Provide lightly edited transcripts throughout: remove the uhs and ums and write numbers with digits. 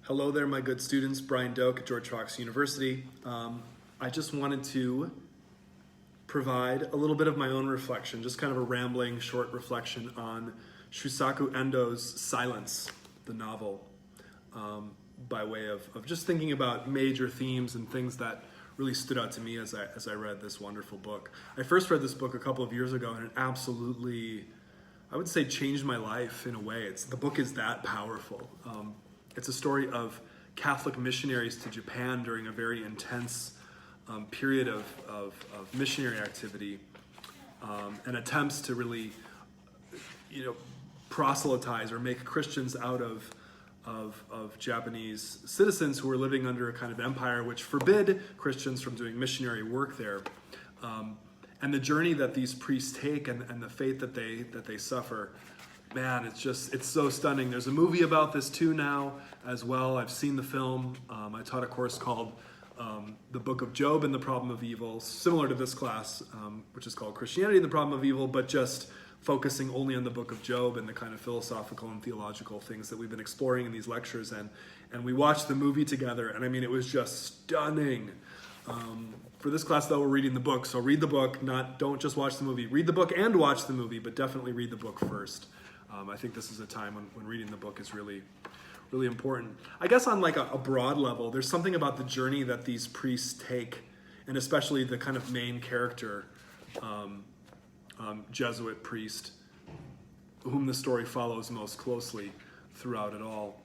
Hello there, my good students. Brian Doak at George Fox University. I just wanted to provide a little bit of my own reflection, just kind of a rambling, short reflection on Shusaku Endo's Silence, the novel, by way of just thinking about major themes and things that really stood out to me as I read this wonderful book. I first read this book a couple of years ago, and it absolutely, I would say, changed my life in a way. The book is that powerful. It's a story of Catholic missionaries to Japan during a very intense period of missionary activity, and attempts to really, proselytize or make Christians out of Japanese citizens who were living under a kind of empire which forbid Christians from doing missionary work there. And the journey that these priests take and the fate that they suffer, man, it's so stunning. There's a movie about this too now as well. I've seen the film. I taught a course called The Book of Job and the Problem of Evil, similar to this class, which is called Christianity and the Problem of Evil, but just focusing only on the Book of Job and the kind of philosophical and theological things that we've been exploring in these lectures. And we watched the movie together, and I mean, it was just stunning. For this class, though, we're reading the book, so read the book, don't just watch the movie. Read the book and watch the movie, but definitely read the book first. I think this is a time when reading the book is really, really important. I guess on like a broad level, there's something about the journey that these priests take, and especially the kind of main character, Jesuit priest, whom the story follows most closely throughout it all.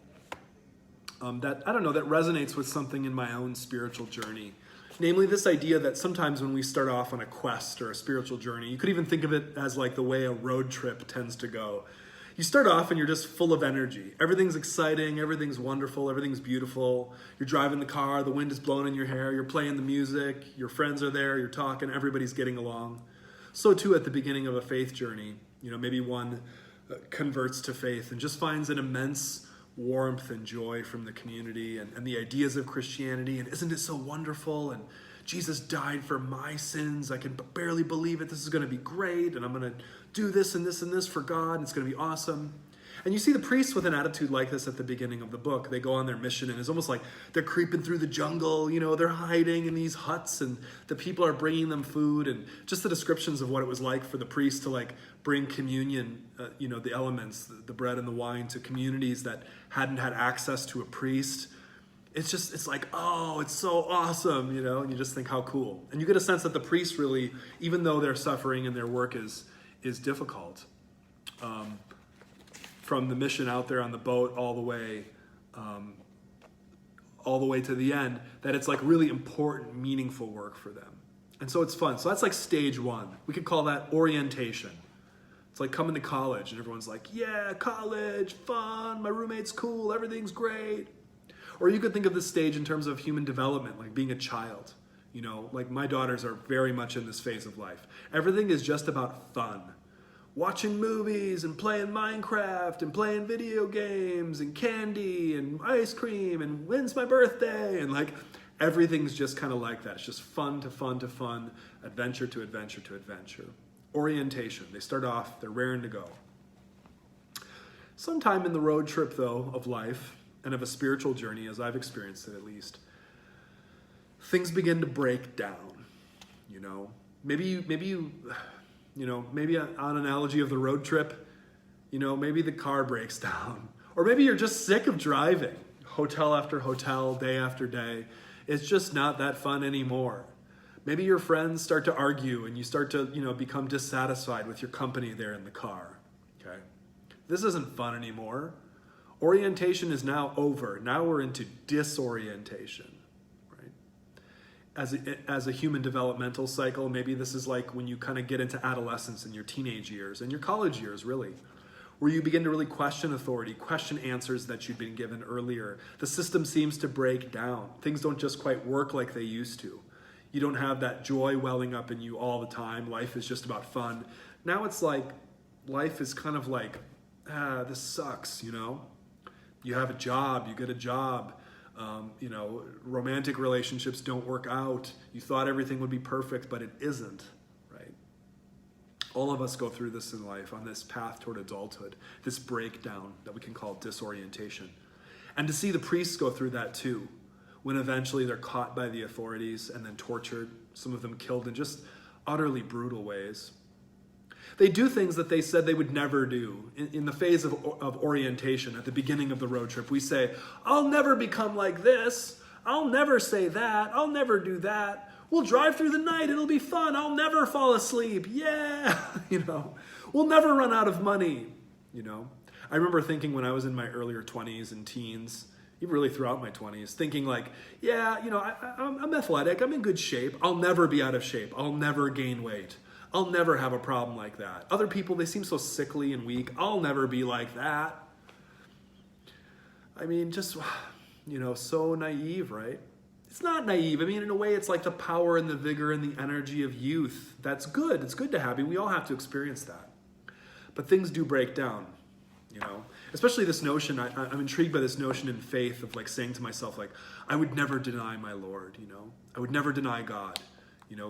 That resonates with something in my own spiritual journey. Namely, this idea that sometimes when we start off on a quest or a spiritual journey, you could even think of it as like the way a road trip tends to go. You start off and you're just full of energy. Everything's exciting, everything's wonderful, everything's beautiful. You're driving the car, the wind is blowing in your hair, you're playing the music, your friends are there, you're talking, everybody's getting along. So too at the beginning of a faith journey, maybe one converts to faith and just finds an immense warmth and joy from the community and the ideas of Christianity, and isn't it so wonderful, and Jesus died for my sins, I can barely believe it, this is going to be great, and I'm going to do this and this and this for God, and it's going to be awesome. And you see the priests with an attitude like this at the beginning of the book. They go on their mission, and it's almost like they're creeping through the jungle, they're hiding in these huts, and the people are bringing them food, and just the descriptions of what it was like for the priests to like bring communion, the elements, the bread and the wine, to communities that hadn't had access to a priest. It's like, oh, it's so awesome, and you just think how cool. And you get a sense that the priests really, even though they're suffering and their work is difficult, from the mission out there on the boat all the way to the end, that it's like really important, meaningful work for them. And so it's fun. So that's like stage one. We could call that orientation. It's like coming to college and everyone's like, yeah, college, fun, my roommate's cool, everything's great. Or you could think of this stage in terms of human development, like being a child. Like my daughters are very much in this phase of life. Everything is just about fun. Watching movies and playing Minecraft and playing video games and candy and ice cream and when's my birthday, and like everything's just kind of like that. It's just fun to fun to fun, adventure to adventure to adventure. Orientation. They start off, they're raring to go. Sometime in the road trip, though, of life and of a spiritual journey, as I've experienced it at least, things begin to break down. Maybe on analogy of the road trip, maybe the car breaks down. Or maybe you're just sick of driving, hotel after hotel, day after day. It's just not that fun anymore. Maybe your friends start to argue and you start to, become dissatisfied with your company there in the car. Okay? This isn't fun anymore. Orientation is now over. Now we're into disorientation. As a human developmental cycle, maybe this is like when you kind of get into adolescence and your teenage years and your college years, really, where you begin to really question authority, question answers that you'd been given earlier. The system seems to break down. Things don't just quite work like they used to. You don't have that joy welling up in you all the time. Life is just about fun. Now it's like life is kind of like, this sucks, You have a job, you get a job. Romantic relationships don't work out. You thought everything would be perfect, but it isn't, right? All of us go through this in life on this path toward adulthood, this breakdown that we can call disorientation. And to see the priests go through that too, when eventually they're caught by the authorities and then tortured, some of them killed in just utterly brutal ways. They do things that they said they would never do. In the phase of orientation at the beginning of the road trip, we say, I'll never become like this. I'll never say that. I'll never do that. We'll drive through the night. It'll be fun. I'll never fall asleep. Yeah. We'll never run out of money. I remember thinking when I was in my earlier 20s and teens, even really throughout my 20s, thinking like, I'm athletic. I'm in good shape. I'll never be out of shape. I'll never gain weight. I'll never have a problem like that. Other people, they seem so sickly and weak. I'll never be like that. I mean, just, so naive, right? It's not naive. I mean, in a way, it's like the power and the vigor and the energy of youth. That's good. It's good to have. We all have to experience that. But things do break down, Especially this notion, I'm intrigued by this notion in faith of like saying to myself, like, I would never deny my Lord, I would never deny God.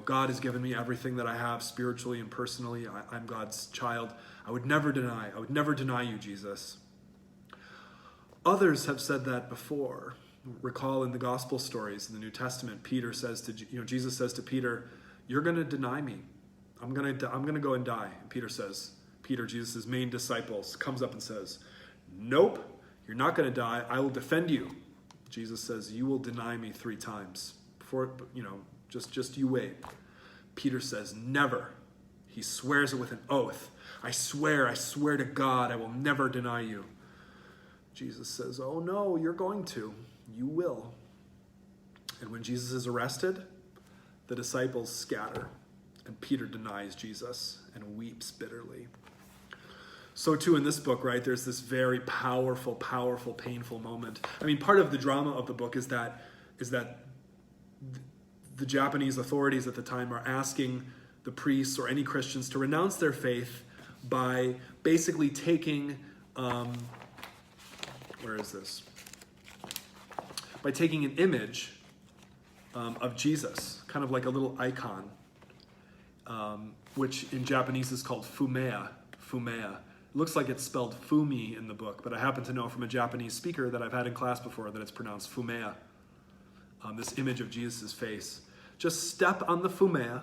God has given me everything that I have spiritually and personally. I'm God's child. I would never deny you, Jesus. Others have said that before. Recall in the gospel stories in the New Testament, Jesus says to Peter, you're going to deny me. I'm going to go and die. And Peter, Jesus' main disciples, comes up and says, nope, you're not going to die. I will defend you. Jesus says, you will deny me 3 times. Just you wait. Peter says, never. He swears it with an oath. I swear to God, I will never deny you. Jesus says, oh no, you're going to. You will. And when Jesus is arrested, the disciples scatter, and Peter denies Jesus and weeps bitterly. So too in this book, right, there's this very powerful, painful moment. I mean, part of the drama of the book is that the Japanese authorities at the time are asking the priests or any Christians to renounce their faith by basically taking, by taking an image of Jesus, kind of like a little icon, which in Japanese is called fumea. It looks like it's spelled fumi in the book, but I happen to know from a Japanese speaker that I've had in class before that it's pronounced fumea, this image of Jesus' face. Just step on the fumea,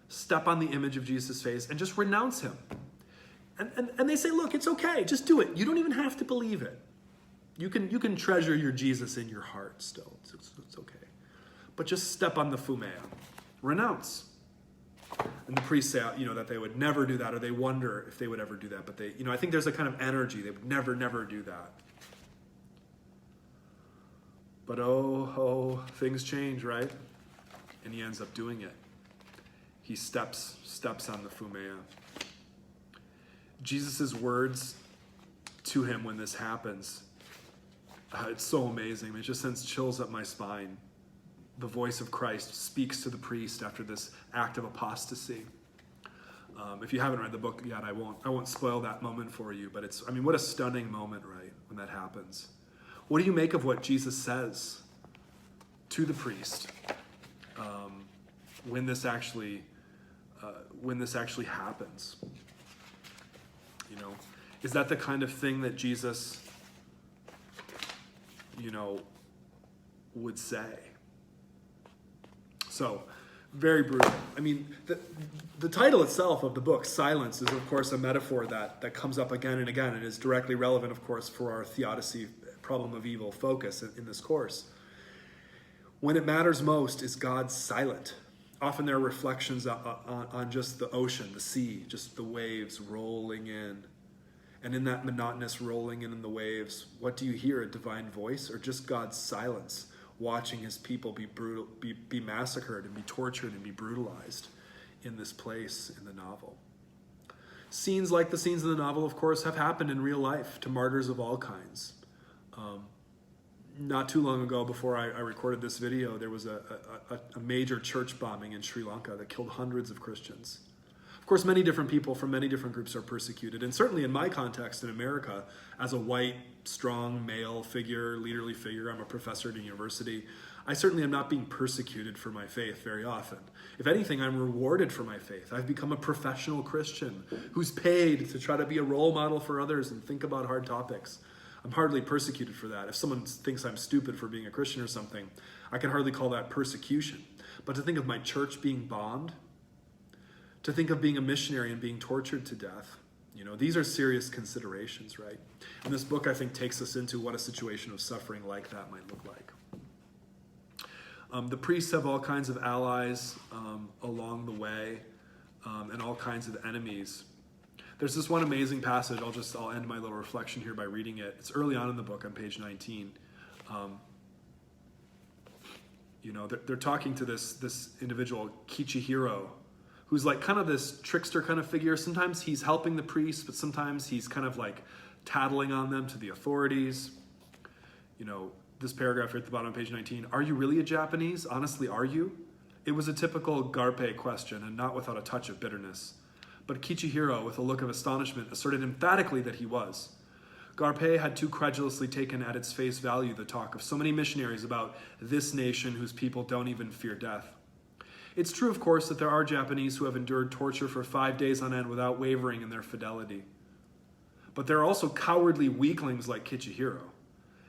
step on the image of Jesus' face, and just renounce him. And they say, look, it's okay, just do it. You don't even have to believe it. You can treasure your Jesus in your heart still. It's okay. But just step on the fumea. Renounce. And the priests say, that they would never do that, or they wonder if they would ever do that. But they, I think there's a kind of energy. They would never do that. But things change, right? And he ends up doing it. He steps on the fumea. Jesus' words to him when this happens, it's so amazing. It just sends chills up my spine. The voice of Christ speaks to the priest after this act of apostasy. If you haven't read the book yet, I won't spoil that moment for you, but what a stunning moment, right, when that happens. What do you make of what Jesus says to the priest when this actually happens? Is that the kind of thing that Jesus, would say? So, very brutal. I mean, the title itself of the book, Silence, is of course a metaphor that comes up again and again and is directly relevant, of course, for our theodicy problem of evil focus in this course. When it matters most, is God silent? Often there are reflections on just the ocean, the sea, just the waves rolling in. And in that monotonous rolling in the waves, what do you hear, a divine voice or just God's silence, watching his people be massacred and be tortured and be brutalized in this place in the novel? Scenes like the scenes in the novel, of course, have happened in real life to martyrs of all kinds. Not too long ago, before I recorded this video, there was a major church bombing in Sri Lanka that killed hundreds of Christians. Of course, many different people from many different groups are persecuted. And certainly in my context in America, as a white, strong, male figure, leaderly figure, I'm a professor at a university, I certainly am not being persecuted for my faith very often. If anything, I'm rewarded for my faith. I've become a professional Christian who's paid to try to be a role model for others and think about hard topics. I'm hardly persecuted for that. If someone thinks I'm stupid for being a Christian or something, I can hardly call that persecution. But to think of my church being bombed, to think of being a missionary and being tortured to death, these are serious considerations, right? And this book, I think, takes us into what a situation of suffering like that might look like. The priests have all kinds of allies along the way, and all kinds of enemies. There's this one amazing passage. I'll end my little reflection here by reading it. It's early on in the book on page 19. They're talking to this individual, Kichihiro, who's like kind of this trickster kind of figure. Sometimes he's helping the priests, but sometimes he's kind of like tattling on them to the authorities. This paragraph here at the bottom of page 19, are you really a Japanese? Honestly, are you? It was a typical Garpe question, and not without a touch of bitterness. But Kichihiro, with a look of astonishment, asserted emphatically that he was. Garpe had too credulously taken at its face value the talk of so many missionaries about this nation whose people don't even fear death. It's true, of course, that there are Japanese who have endured torture for 5 days on end without wavering in their fidelity. But there are also cowardly weaklings like Kichihiro.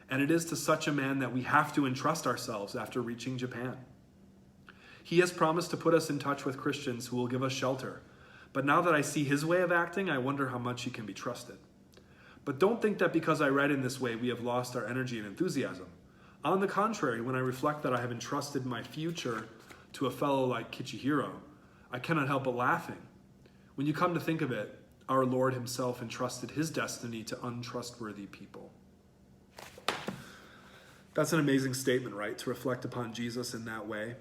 And it is to such a man that we have to entrust ourselves after reaching Japan. He has promised to put us in touch with Christians who will give us shelter. But now that I see his way of acting, I wonder how much he can be trusted. But don't think that because I read in this way, we have lost our energy and enthusiasm. On the contrary, when I reflect that I have entrusted my future to a fellow like Kichihiro, I cannot help but laughing. When you come to think of it, our Lord himself entrusted his destiny to untrustworthy people. That's an amazing statement, right? To reflect upon Jesus in that way.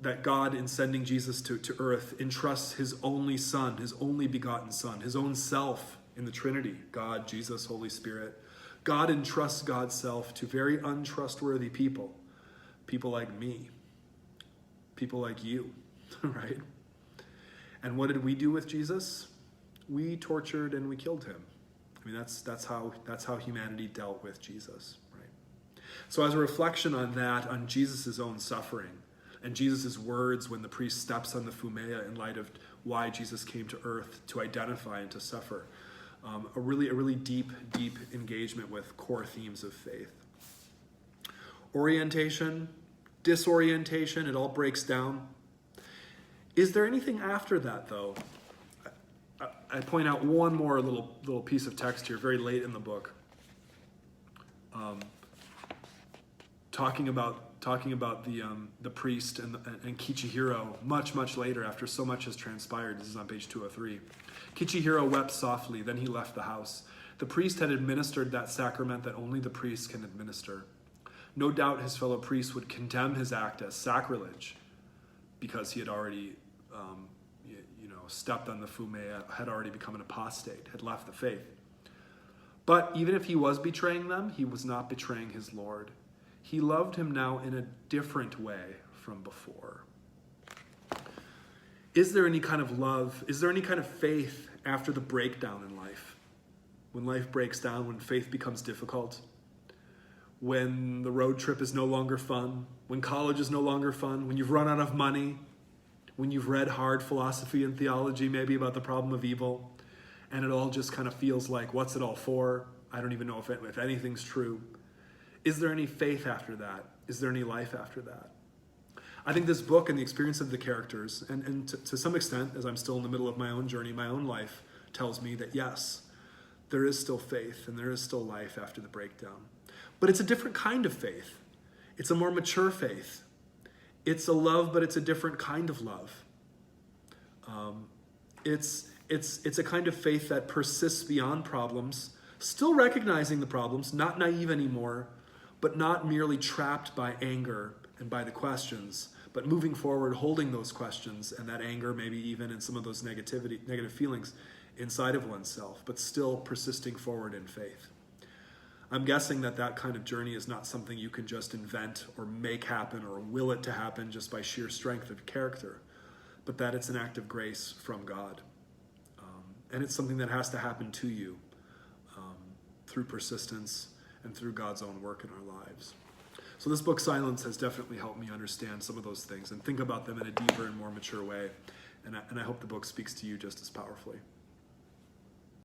That God, in sending Jesus to earth, entrusts his only Son, his only begotten Son, his own self in the Trinity, God, Jesus, Holy Spirit. God entrusts God's self to very untrustworthy people. People like me. People like you, right? And what did we do with Jesus? We tortured and we killed him. I mean, that's how humanity dealt with Jesus, right? So as a reflection on that, on Jesus' own suffering, and Jesus' words when the priest steps on the Fumea in light of why Jesus came to earth to identify and to suffer, a really deep engagement with core themes of faith. Orientation, disorientation, it all breaks down. Is there anything after that, though? I point out one more little piece of text here, very late in the book, talking about the priest and Kichihiro much later, after so much has transpired. This is on page 203. Kichihiro wept softly, then he left the house. The priest had administered that sacrament that only the priest can administer. No doubt his fellow priests would condemn his act as sacrilege because he had already stepped on the Fumea, had already become an apostate, had left the faith. But even if he was betraying them, he was not betraying his Lord. He loved him now in a different way from before. Is there any kind of love? Is there any kind of faith after the breakdown in life? When life breaks down, when faith becomes difficult, when the road trip is no longer fun, when college is no longer fun, when you've run out of money, when you've read hard philosophy and theology maybe about the problem of evil, and it all just kind of feels like, what's it all for? I don't even know if anything's true. Is there any faith after that? Is there any life after that? I think this book and the experience of the characters, and to some extent, as I'm still in the middle of my own journey, my own life, tells me that yes, there is still faith and there is still life after the breakdown. But it's a different kind of faith. It's a more mature faith. It's a love, but it's a different kind of love. It's a kind of faith that persists beyond problems, still recognizing the problems, not naive anymore, but not merely trapped by anger and by the questions, but moving forward, holding those questions and that anger, maybe even in some of those negative feelings inside of oneself, but still persisting forward in faith. I'm guessing that kind of journey is not something you can just invent or make happen or will it to happen just by sheer strength of character, but that it's an act of grace from God. And it's something that has to happen to you through persistence and through God's own work in our lives. So this book, Silence, has definitely helped me understand some of those things and think about them in a deeper and more mature way. And I hope the book speaks to you just as powerfully.